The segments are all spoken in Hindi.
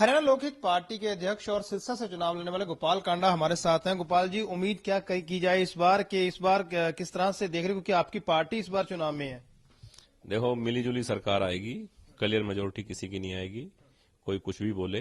हरियाणा लोकहित पार्टी के अध्यक्ष और सिरसा से चुनाव लड़ने वाले गोपाल कांडा हमारे साथ हैं। गोपाल जी, उम्मीद क्या की जाए इस बार किस तरह से देख रहे हो, क्योंकि आपकी पार्टी इस बार चुनाव में है? देखो, मिलीजुली सरकार आएगी। क्लियर मेजोरिटी किसी की नहीं आएगी। कोई कुछ भी बोले,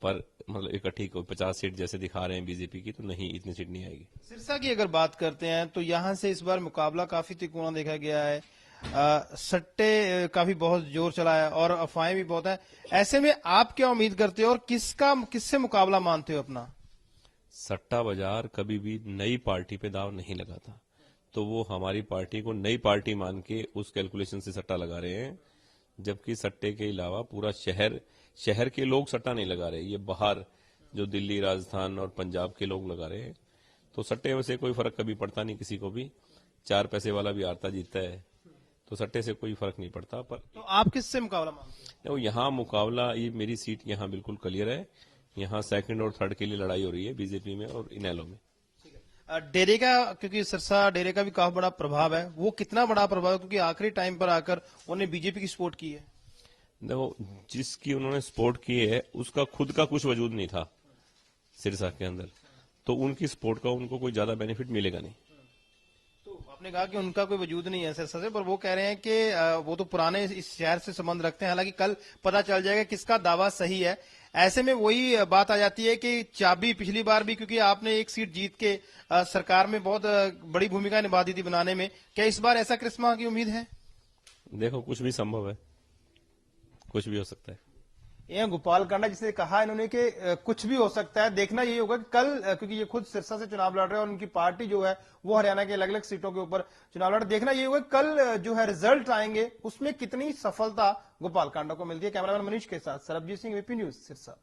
पर मतलब इकट्ठी 50 सीट जैसे दिखा रहे हैं बीजेपी की, तो नहीं, इतनी सीट नहीं आएगी। सिरसा की अगर बात करते हैं तो यहाँ से इस बार मुकाबला काफी तिकोना देखा गया है। सट्टे का भी बहुत जोर चला है और अफवाहें भी बहुत है। ऐसे में आप क्या उम्मीद करते हो और किससे मुकाबला मानते हो अपना? सट्टा बाजार कभी भी नई पार्टी पे दाव नहीं लगाता, तो वो हमारी पार्टी को नई पार्टी मान के उस कैलकुलेशन से सट्टा लगा रहे हैं। जबकि सट्टे के अलावा पूरा शहर के लोग सट्टा नहीं लगा रहे, ये बाहर जो दिल्ली, राजस्थान और पंजाब के लोग लगा रहे हैं। तो सट्टे में से कोई फर्क कभी पड़ता नहीं किसी को भी। 4 पैसे वाला भी हारता जीतता है, तो सट्टे से कोई फर्क नहीं पड़ता। पर तो आप किससे मुकाबला मानते हो? देखो, यहाँ मुकाबला, ये मेरी सीट यहाँ बिल्कुल क्लियर है। यहाँ सेकंड और थर्ड के लिए लड़ाई हो रही है बीजेपी में और इनेलो में। डेरे का, क्योंकि सिरसा डेरे का भी काफी बड़ा प्रभाव है, वो कितना बड़ा प्रभाव है? क्योंकि आखिरी टाइम पर आकर उन्होंने बीजेपी की सपोर्ट की है। देखो, जिसकी उन्होंने सपोर्ट की है उसका खुद का कुछ वजूद नहीं था सिरसा के अंदर, तो उनकी सपोर्ट का उनको कोई ज्यादा बेनिफिट मिलेगा नहीं। तो आपने कहा कि उनका कोई वजूद नहीं है सिरसा से, पर वो कह रहे हैं कि वो तो पुराने इस शहर से संबंध रखते हैं। हालांकि कल पता चल जाएगा किसका दावा सही है। ऐसे में वही बात आ जाती है कि चाबी पिछली बार भी, क्योंकि आपने एक सीट जीत के सरकार में बहुत बड़ी भूमिका निभा दी थी बनाने में, क्या इस बार ऐसा करिश्मा की उम्मीद है? देखो, कुछ भी संभव है, कुछ भी हो सकता है। ये गोपाल कांडा जिसने कहा इन्होंने कि कुछ भी हो सकता है। देखना यही होगा कि कल, क्योंकि ये खुद सिरसा से चुनाव लड़ रहे हैं और उनकी पार्टी जो है वो हरियाणा के अलग अलग सीटों के ऊपर चुनाव लड़, देखना यही होगा कल जो है रिजल्ट आएंगे उसमें कितनी सफलता गोपाल कांडा को मिलती है। कैमरामैन मनीष के साथ सरबजीत सिंह, एबीपी न्यूज, सिरसा।